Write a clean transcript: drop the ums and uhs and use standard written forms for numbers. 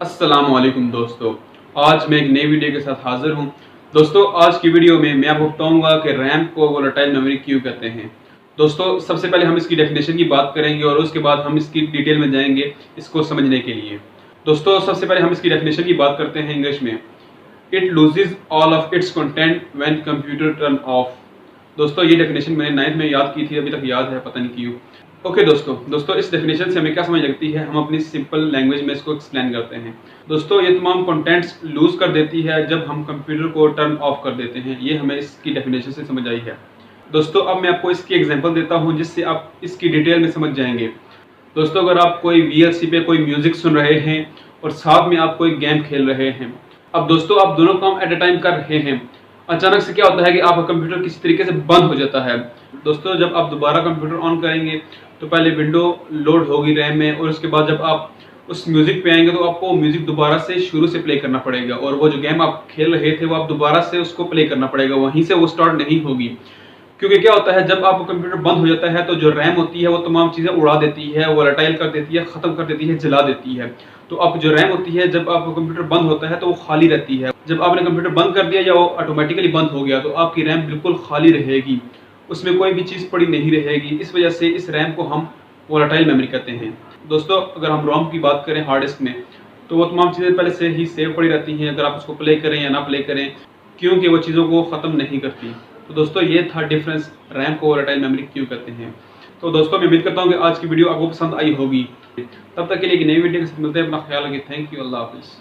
अस्सलामुअलैकुम दोस्तों, आज मैं एक नई वीडियो के साथ हाजिर हूं। दोस्तों, आज की वीडियो में मैं आपको बताऊंगा कि रैम को वोलेटाइल मेमोरी क्यों कहते हैं। दोस्तों, सबसे पहले हम इसकी डेफिनेशन की बात करेंगे और उसके बाद हम इसकी डिटेल में जाएंगे इसको समझने के लिए। दोस्तों, सबसे पहले हम इसकी डेफिनेशन की बात करते हैं इंग्लिश में। It loses all of its content when computer turn off. दोस्तों, ये डेफिनेशन मैंने 9th में याद की थी, अभी तक याद है, पता नहीं क्यों। ओके दोस्तों, इस डेफिनेशन से हमें क्या समझ लगती है, हम अपनी सिंपल लैंग्वेज में इसको एक्सप्लेन करते हैं। दोस्तों, ये तमाम कंटेंट्स लूज कर देती है जब हम कंप्यूटर को टर्न ऑफ कर देते हैं। ये हमें इसकी डेफिनेशन से समझ आई है। दोस्तों, अब मैं आपको इसकी एग्जांपल देता हूं जिससे आप इसकी डिटेल में समझ जाएंगे। दोस्तों, अगर आप कोई वीएलसी पे कोई म्यूजिक सुन रहे हैं और साथ में आप कोई गेम खेल रहे हैं, अब दोस्तों आप दोनों काम एट अ टाइम कर रहे हैं, अचानक से क्या होता है कि आपका कंप्यूटर किसी तरीके से बंद हो जाता है। दोस्तों, जब आप दोबारा कंप्यूटर ऑन करेंगे तो पहले विंडो लोड होगी रैम में, और उसके बाद जब आप उस म्यूजिक पे आएंगे तो आपको म्यूजिक दोबारा से शुरू से प्ले करना पड़ेगा, और वो जो गेम आप खेल रहे थे वो आप दोबारा से उसको प्ले करना पड़ेगा, वहीं से वो स्टार्ट नहीं होगी। क्योंकि क्या होता है, जब आपका कंप्यूटर बंद हो जाता है तो जो रैम होती है वो तमाम चीज़ें उड़ा देती है, वोलेटाइल कर देती है, ख़त्म कर देती है, जला देती है। तो आप जो रैम होती है, जब आपका कंप्यूटर बंद होता है तो वो खाली रहती है। जब आपने कंप्यूटर बंद कर दिया या वो ऑटोमेटिकली बंद हो गया तो आपकी रैम बिल्कुल खाली रहेगी, उसमें कोई भी चीज़ पड़ी नहीं रहेगी। इस वजह से इस रैम को हम वोलेटाइल मेमोरी कहते हैं। दोस्तों, अगर हम रोम की बात करें हार्ड डिस्क में, तो वो तमाम चीज़ें पहले से ही सेव पड़ी रहती हैं, अगर आप उसको प्ले करें या ना प्ले करें, क्योंकि वो चीज़ों को ख़त्म नहीं करती। तो दोस्तों, ये था डिफरेंस, रैम को वोलेटाइल मेमोरी क्यों कहते हैं। तो दोस्तों, मैं उम्मीद करता हूँ कि आज की वीडियो आपको पसंद आई होगी। तब तक के लिए एक नई वीडियो के साथ मिलते हैं। अपना ख्याल रखिए। Thank you. अल्लाह हाफिज़।